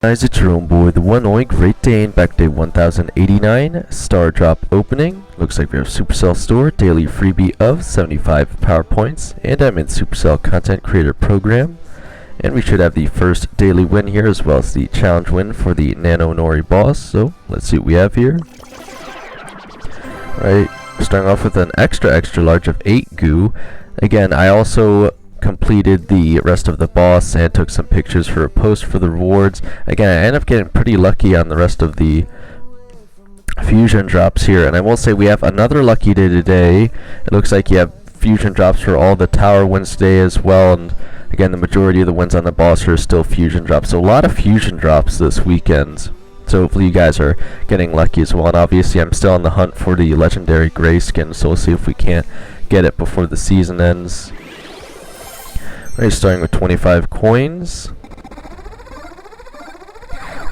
Guys, it's your own boy, the one only Great Dane, back day 1089, Star Drop opening. Looks like we have Supercell Store, daily freebie of 75 power points, and I'm in Supercell Content Creator Program. And we should have the first daily win here, as well as the challenge win for the Nano Nori boss, so let's see what we have here. Alright, starting off with an extra large of 8 goo. Again, I also completed the rest of the boss and took some pictures for a post for the rewards. Again, I ended up getting pretty lucky on the rest of the fusion drops here, and I will say we have another lucky day today. It looks like you have fusion drops for all the tower wins today as well, and again, the majority of the wins on the boss are still fusion drops, so a lot of fusion drops this weekend. So hopefully you guys are getting lucky as well, and obviously I'm still on the hunt for the legendary gray skin, so we'll see if we can't get it before the season ends. Alright, starting with 25 coins.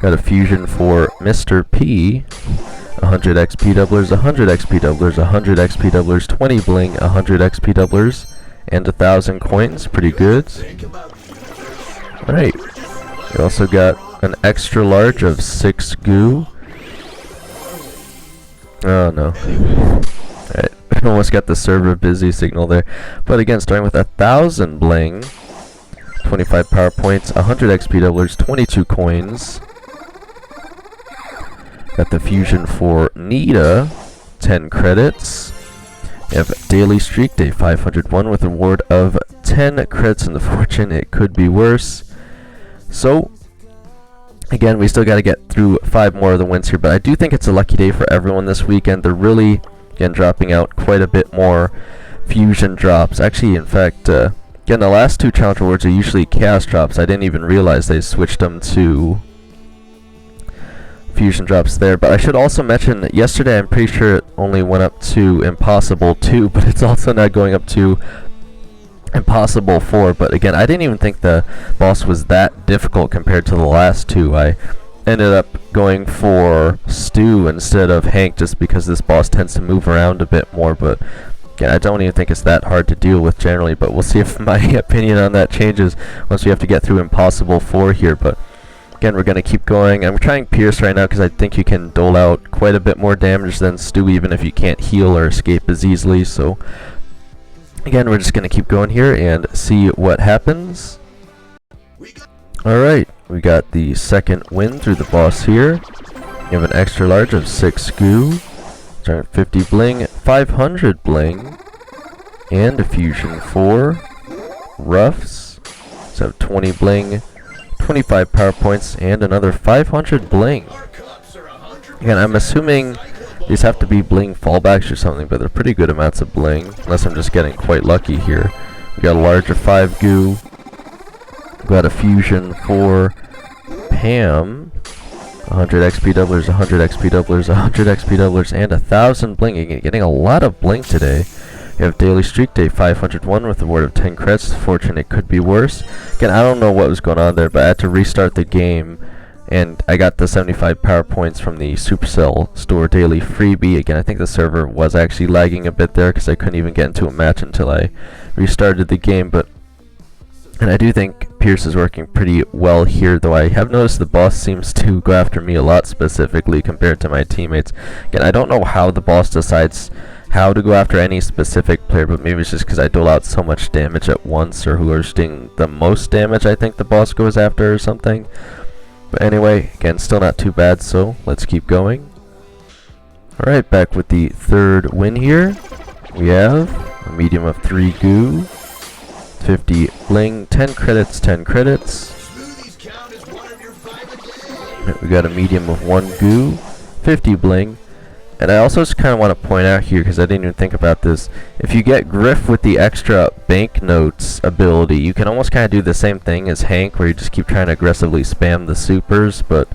Got a fusion for Mr. P. 100 XP doublers, 100 XP doublers, 100 XP doublers, 20 bling, 100 XP doublers, and 1,000 coins. Pretty good. Alright. We also got an extra large of 6 goo. Oh no. Alright. Almost got the server busy signal there. But again, starting with 1,000 bling, 25 power points, 100 XP doublers, 22 coins. Got the fusion for A.D.I.D.A.S, 10 credits. We have daily streak day 501 with a reward of 10 credits in the fortune. It could be worse. So again, we still got to get through 5 more of the wins here, but I do think it's a lucky day for everyone this weekend. They're really, again, dropping out quite a bit more fusion drops. Actually, in fact, again, the last 2 challenge rewards are usually chaos drops. I didn't even realize they switched them to fusion drops there. But I should also mention that yesterday I'm pretty sure it only went up to Impossible 2, but it's also not going up to Impossible 4. But again, I didn't even think the boss was that difficult compared to the last 2. I ended up going for Stu instead of Hank just because this boss tends to move around a bit more, but again, I don't even think it's that hard to deal with generally, but we'll see if my opinion on that changes once we have to get through Impossible 4 here. But again, we're going to keep going. I'm trying Pierce right now because I think you can dole out quite a bit more damage than Stu, even if you can't heal or escape as easily. So again, we're just going to keep going here and see what happens. Alright, we got the second win through the boss here. We have an extra large of 6 goo. 50 bling, 500 bling, and a fusion for Ruffs. So 20 bling, 25 power points, and another 500 bling. Again, I'm assuming these have to be bling fallbacks or something, but they're pretty good amounts of bling, unless I'm just getting quite lucky here. We got a large of 5 goo. We got a fusion for Pam. 100 XP doublers, 100 XP doublers, 100 XP doublers, and 1,000 bling. Again, getting a lot of bling today. We have daily streak day 501 with a reward of 10 credits. Fortune, it could be worse. Again, I don't know what was going on there, but I had to restart the game, and I got the 75 power points from the Supercell Store daily freebie. Again, I think the server was actually lagging a bit there because I couldn't even get into a match until I restarted the game, and I do think Pierce is working pretty well here, though I have noticed the boss seems to go after me a lot specifically compared to my teammates. Again, I don't know how the boss decides how to go after any specific player, but maybe it's just because I dole out so much damage at once, or who are doing the most damage I think the boss goes after or something. But anyway, again, still not too bad, so let's keep going. Alright, back with the third win here. We have a medium of 3 goo. 50 bling, 10 credits, 10 credits. We got a medium of 1 goo, 50 bling. And I also just kind of want to point out here, because I didn't even think about this, if you get Griff with the extra banknotes ability, you can almost kind of do the same thing as Hank, where you just keep trying to aggressively spam the supers. But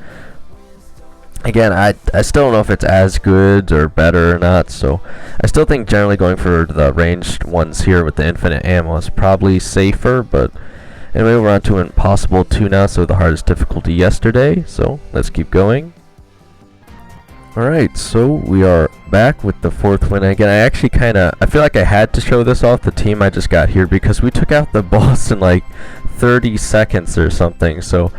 again, I still don't know if it's as good or better or not, so I still think generally going for the ranged ones here with the infinite ammo is probably safer. But anyway, we're on to Impossible 2 now, so the hardest difficulty yesterday, so let's keep going. Alright, so we are back with the 4th win. Again, I feel like I had to show this off, the team I just got here, because we took out the boss in like 30 seconds or something. So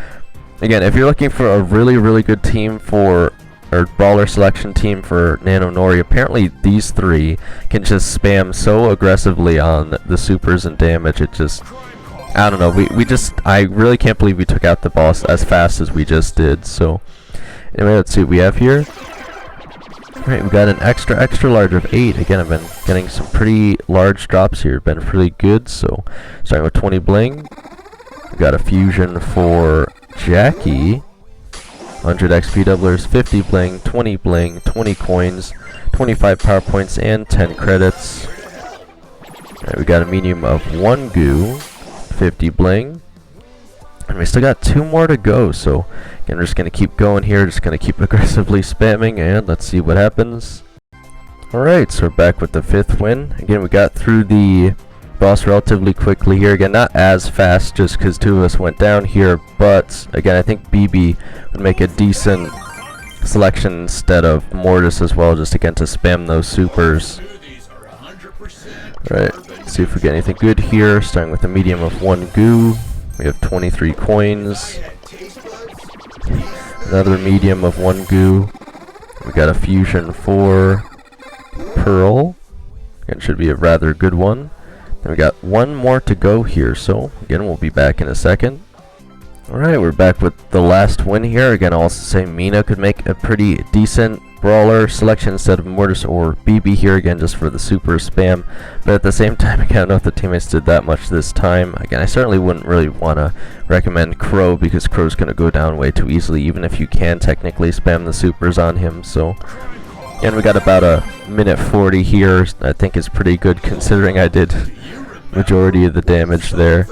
again, if you're looking for a really good team for, or brawler selection team for Nano Nori, apparently these three can just spam so aggressively on the supers and damage. It just, I don't know, I really can't believe we took out the boss as fast as we just did. So anyway, let's see what we have here. Alright, we got an extra large of 8. Again, I've been getting some pretty large drops here. Been pretty good. So starting with 20 bling. We got a fusion for Jackie. 100 XP doublers, 50 bling, 20 bling, 20 coins, 25 power points, and 10 credits. Alright, we got a medium of 1 goo, 50 bling. And we still got 2 more to go, so again, we're just going to keep going here, just going to keep aggressively spamming, and let's see what happens. Alright, so we're back with the 5th win. Again, we got through the boss relatively quickly here. Again, not as fast just because 2 of us went down here, but again, I think BB would make a decent selection instead of Mortis as well, just again to spam those supers. Alright, let's see if we get anything good here, starting with a medium of 1 goo. We have 23 coins. Another medium of 1 goo. We got a fusion for Pearl. It should be a rather good one. And we got 1 more to go here, so again, we'll be back in a second. Alright, we're back with the last win here. Again, I'll also say Mina could make a pretty decent brawler selection instead of Mortis or BB here, again, just for the super spam. But at the same time, again, I don't know if the teammates did that much this time. Again, I certainly wouldn't really want to recommend Crow, because Crow's going to go down way too easily, even if you can technically spam the supers on him. So, and we got about a minute 40 here. I think is pretty good considering I did majority of the damage there.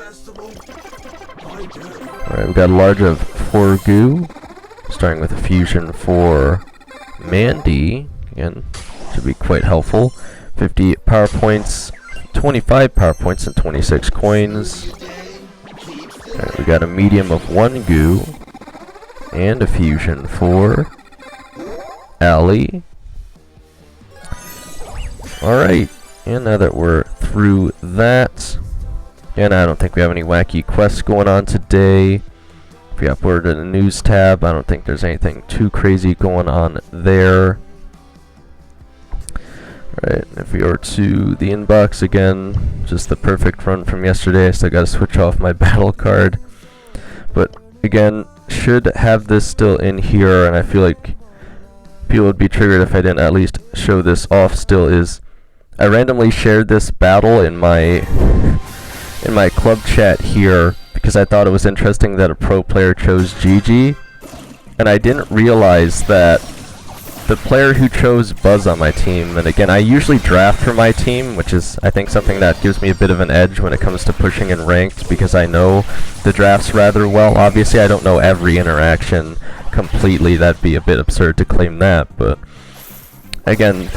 Alright, we got a large of 4 goo, starting with a fusion for Mandy. Again, should be quite helpful. 50 power points, 25 power points, and 26 coins. Alright, we got a medium of 1 goo, and a fusion for Allie. Alright, and now that we're through that, and I don't think we have any wacky quests going on today. If we uploaded a news tab, I don't think there's anything too crazy going on there. Alright, if we go to the inbox again, just the perfect run from yesterday. I still gotta switch off my battle card. But again, should have this still in here, and I feel like people would be triggered if I didn't at least show this off still, is I randomly shared this battle in my club chat here because I thought it was interesting that a pro player chose Gigi, and I didn't realize that the player who chose Buzz on my team, and again, I usually draft for my team, which is I think something that gives me a bit of an edge when it comes to pushing in ranked, because I know the drafts rather well. Obviously I don't know every interaction completely, that'd be a bit absurd to claim that, but again,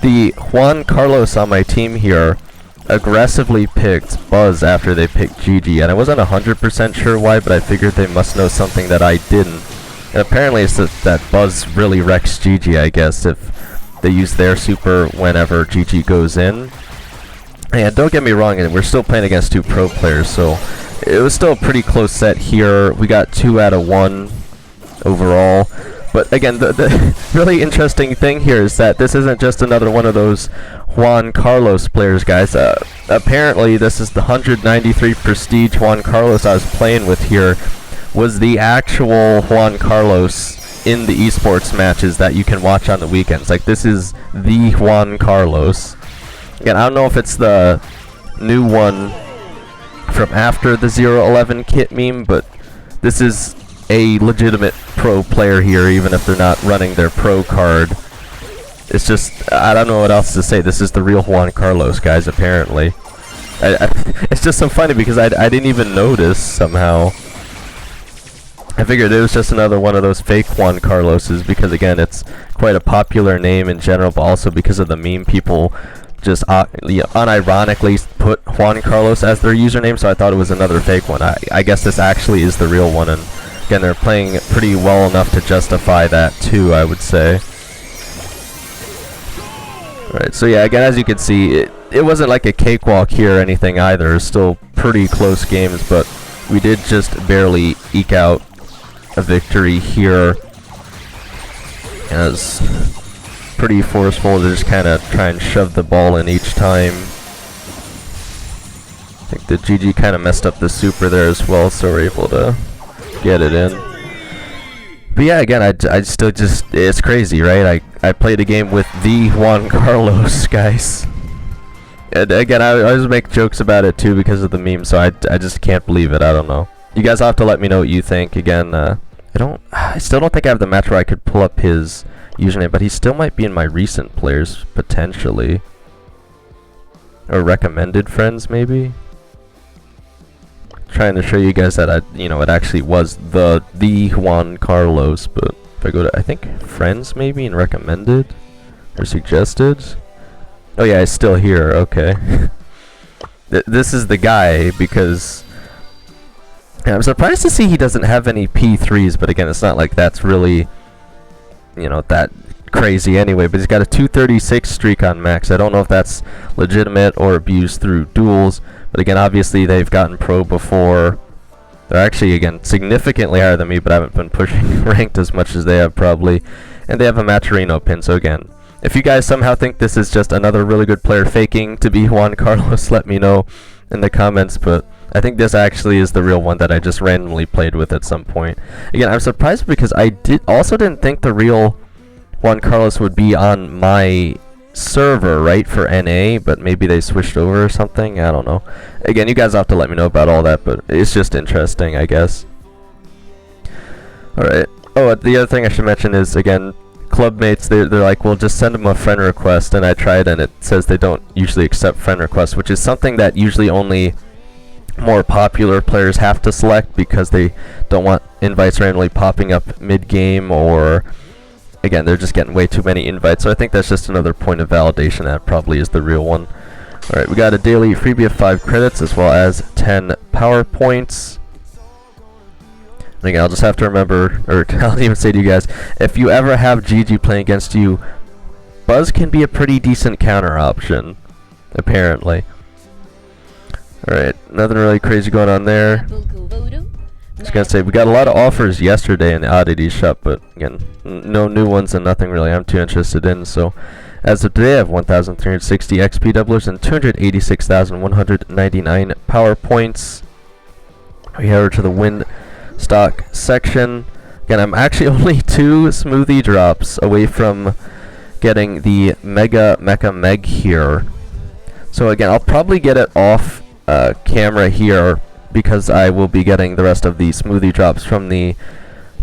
the Juan Carlos on my team here aggressively picked Buzz after they picked Gigi, and I wasn't 100% sure why, but I figured they must know something that I didn't. And apparently it's that Buzz really wrecks Gigi, I guess, if they use their super whenever Gigi goes in. And don't get me wrong, we're still playing against 2 pro players, so it was still a pretty close set here. We got 2 out of 1 overall. But again, the really interesting thing here is that this isn't just another one of those Juan Carlos players, guys. Apparently, this is the 193 prestige Juan Carlos I was playing with here, was the actual Juan Carlos in the esports matches that you can watch on the weekends. Like, this is the Juan Carlos. Again, I don't know if it's the new one from after the 011 kit meme, but this is a legitimate pro player here, even if they're not running their pro card. It's just, I don't know what else to say. This is the real Juan Carlos, guys, apparently. It's just so funny because I didn't even notice somehow. I figured it was just another one of those fake Juan Carloses because, again, it's quite a popular name in general, but also because of the meme, people just unironically put Juan Carlos as their username, so I thought it was another fake one. I guess this actually is the real one, and again, they're playing pretty well enough to justify that too, I would say. Alright, so yeah, again, as you can see, it wasn't like a cakewalk here or anything either. It was still pretty close games, but we did just barely eke out a victory here. And it was pretty forceful to just kind of try and shove the ball in each time. I think the GG kind of messed up the super there as well, so we're able to get it in. But yeah, again, I still just, it's crazy, right? I played a game with the Juan Carlos, guys. And again, I always make jokes about it too because of the meme, so I just can't believe it. I don't know. You guys have to let me know what you think. Again, I still don't think I have the match where I could pull up his username, but he still might be in my recent players, potentially. Or recommended friends, maybe? Trying to show you guys that it actually was the Juan Carlos, but if I go to, I think, friends maybe, and recommended, or suggested. Oh yeah, it's still here, okay. This is the guy, because I'm surprised to see he doesn't have any P3s, but again, it's not like that's really, that crazy anyway, but he's got a 236 streak on max. I don't know if that's legitimate or abused through duels, but again, obviously they've gotten pro before. They're actually, again, significantly higher than me, but I haven't been pushing ranked as much as they have probably, and they have a Maturino pin, so again, if you guys somehow think this is just another really good player faking to be Juan Carlos, let me know in the comments, but I think this actually is the real one that I just randomly played with at some point. Again, I'm surprised because I didn't think the real Juan Carlos would be on my server, right, for NA, but maybe they switched over or something, I don't know. Again, you guys have to let me know about all that, but it's just interesting, I guess. Alright. Oh, the other thing I should mention is, again, clubmates, they're like, well, just send them a friend request, and I tried, and it says they don't usually accept friend requests, which is something that usually only more popular players have to select because they don't want invites randomly popping up mid-game, or again, they're just getting way too many invites, so I think that's just another point of validation that probably is the real one. Alright, we got a daily freebie of 5 credits as well as 10 power points. And again, I'll just have to remember, or I'll even say to you guys, if you ever have GG playing against you, Buzz can be a pretty decent counter option, apparently. Alright, nothing really crazy going on there. I was gonna say, we got a lot of offers yesterday in the A.D.I.D.A.S shop, but again, no new ones and nothing really I'm too interested in. So, as of today, I have 1,360 XP doublers and 286,199 power points. We head over to the wind stock section. Again, I'm actually only 2 smoothie drops away from getting the Mega Mecha Meg here. So again, I'll probably get it off camera here, because I will be getting the rest of the smoothie drops from the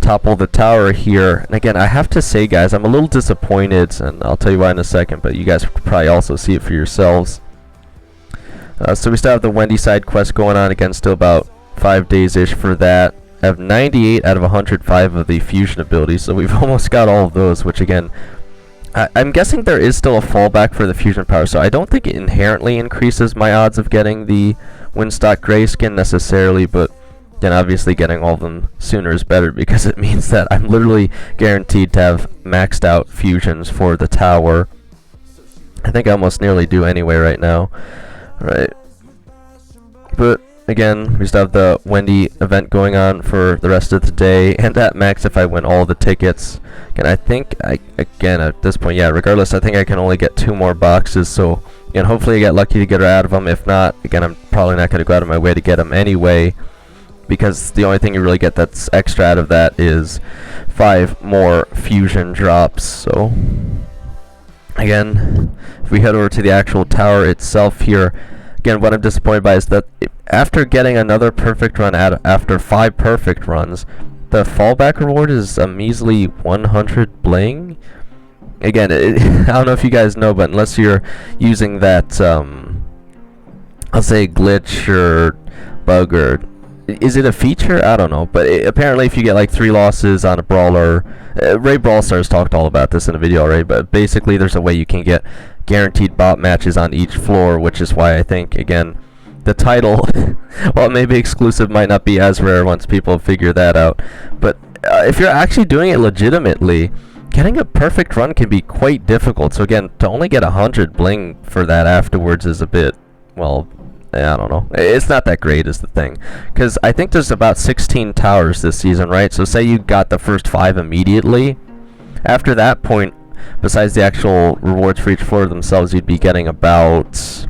topple the tower here. And again, I have to say, guys, I'm a little disappointed, and I'll tell you why in a second, but you guys could probably also see it for yourselves. So we still have the Wendy side quest going on. Again, still about 5 days-ish for that. I have 98 out of 105 of the fusion abilities, so we've almost got all of those, which again, I'm guessing there is still a fallback for the fusion power, so I don't think it inherently increases my odds of getting the Windstock Gray skin necessarily, but then obviously getting all of them sooner is better because it means that I'm literally guaranteed to have maxed out fusions for the tower. I think I almost nearly do anyway right now. Right. But again, we still have the Wendy event going on for the rest of the day, and at max if I win all the tickets. Again, I think, again, at this point, yeah, regardless, I think I can only get 2 more boxes, so again, hopefully I get lucky to get her out of them. If not, again, I'm probably not going to go out of my way to get them anyway, because the only thing you really get that's extra out of that is 5 more fusion drops. So again, if we head over to the actual tower itself here, again, what I'm disappointed by is that after getting another perfect run after 5 perfect runs, the fallback reward is a measly 100 bling. Again, I don't know if you guys know, but unless you're using that, I'll say glitch or bug, or is it a feature? I don't know, but apparently if you get like 3 losses on a brawler, Ray Brawl Stars talked all about this in a video already, but basically there's a way you can get guaranteed bot matches on each floor, which is why I think, again, the title, while maybe exclusive, might not be as rare once people figure that out. But if you're actually doing it legitimately, getting a perfect run can be quite difficult. So again, to only get 100 bling for that afterwards is a bit, well, I don't know. It's not that great is the thing. Because I think there's about 16 towers this season, right? So say you got the first 5 immediately. After that point, besides the actual rewards for each floor themselves, you'd be getting about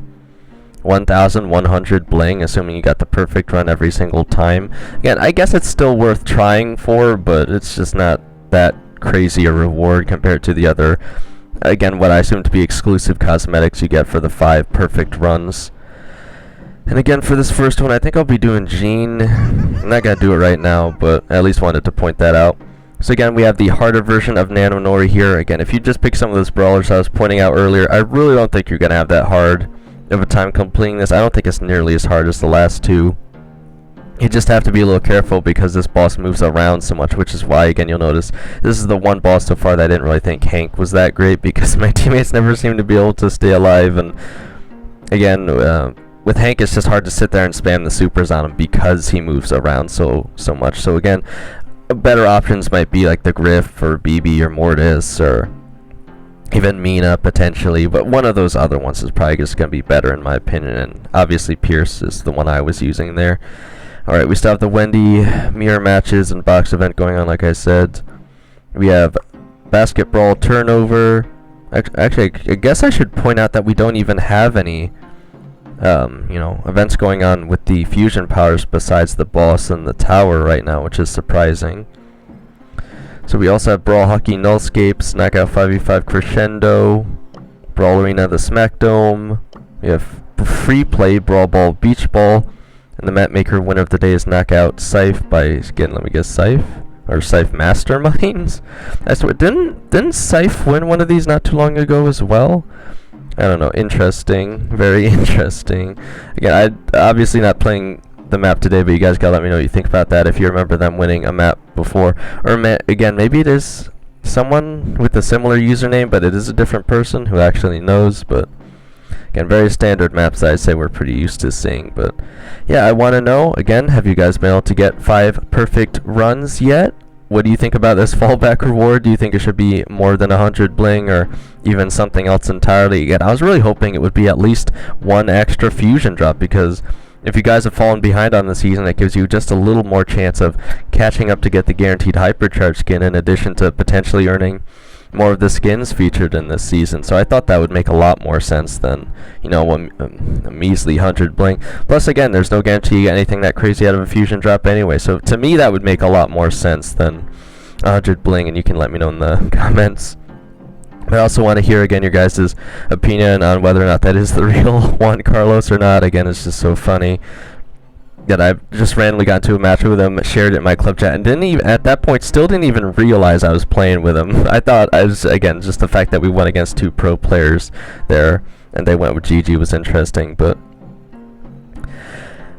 1,100 bling, assuming you got the perfect run every single time. Again, I guess it's still worth trying for, but it's just not that crazy a reward compared to the other, again, what I assume to be exclusive cosmetics you get for the 5 perfect runs. And again, for this first one, I think I'll be doing Jean. I'm not going to do it right now, but I at least wanted to point that out. So again, we have the harder version of Nano Nori here. Again, if you just pick some of those brawlers I was pointing out earlier, I really don't think you're going to have that hard of a time completing this. I don't think it's nearly as hard as the last 2. You just have to be a little careful because this boss moves around so much, which is why, again, you'll notice this is the one boss so far that I didn't really think Hank was that great, because my teammates never seem to be able to stay alive. And again, with Hank, it's just hard to sit there and spam the supers on him because he moves around so much. So again, better options might be like the Griff or BB or Mortis or even Mina potentially, but one of those other ones is probably just going to be better in my opinion, and obviously Pierce is the one I was using there. Alright, we still have the Wendy mirror matches and box event going on, like I said. We have basketball turnover. Actually, I guess I should point out that we don't even have any events going on with the fusion powers besides the boss and the tower right now, which is surprising. So we also have Brawl Hockey Nullscapes, Knockout 5v5 Crescendo, Brawl Arena the Smackdome. We have Free Play Brawl Ball Beach Ball, and the map maker winner of the day is Knockout Scythe by, again, let me guess, Scythe? Or Scythe Masterminds? I swear, didn't Scythe win one of these not too long ago as well? I don't know, interesting, very interesting. Again, I'm obviously not playing the map today, but you guys gotta let me know what you think about that if you remember them winning a map before. Or again, maybe it is someone with a similar username, but it is a different person who actually knows. But again, very standard maps that I'd say we're pretty used to seeing. But yeah, I want to know, again, have you guys been able to get 5 perfect runs yet? What do you think about this fallback reward? Do you think it should be more than 100 bling or even something else entirely? Again, I was really hoping it would be at least 1 extra fusion drop, because if you guys have fallen behind on the season, it gives you just a little more chance of catching up to get the guaranteed hypercharge skin, in addition to potentially earning more of the skins featured in this season. So I thought that would make a lot more sense than, you know, a measly 100 bling. Plus, again, there's no guarantee you get anything that crazy out of a fusion drop anyway. So to me, that would make a lot more sense than 100 bling, and you can let me know in the comments. I also want to hear again your guys' opinion on whether or not that is the real Juan Carlos or not. Again, it's just so funny that I've just randomly got into a match with him, shared it in my club chat, and didn't even, at that point, still didn't even realize I was playing with him. I thought I was, again, just the fact that we went against 2 pro players there, and they went with GG was interesting. But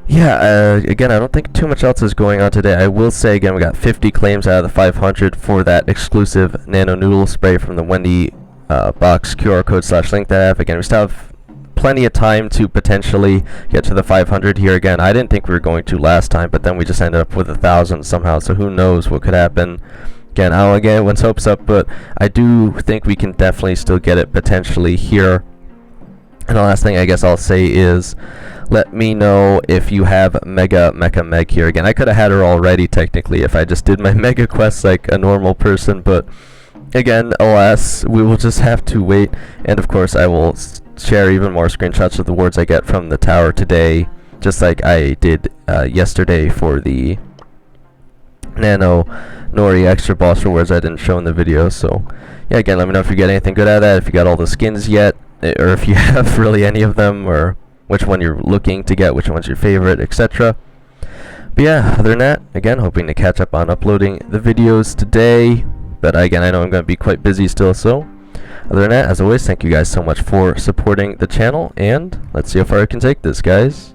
yeah, again, I don't think too much else is going on today. I will say, again, we got 50 claims out of the 500 for that exclusive Nano Noodle Spray from the Wendy box QR code / link that I have. Again, we still have plenty of time to potentially get to the 500 here. Again, I didn't think we were going to last time, but then we just ended up with 1,000 somehow, so who knows what could happen. Again, I don't get everyone's hopes up, but I do think we can definitely still get it potentially here. And the last thing I guess I'll say is, let me know if you have Mega Mecha Meg here. Again, I could have had her already technically if I just did my Mega quests like a normal person, but again, alas, we will just have to wait. And of course, I will share even more screenshots of the rewards I get from the tower today, just like I did yesterday for the Nano Nori extra boss rewards I didn't show in the video. So yeah, again, let me know if you get anything good out of that, if you got all the skins yet, or if you have really any of them, or which one you're looking to get, which one's your favorite, etc. But yeah, other than that, again, hoping to catch up on uploading the videos today. But again, I know I'm going to be quite busy still, so other than that, as always, thank you guys so much for supporting the channel, and let's see how far I can take this, guys.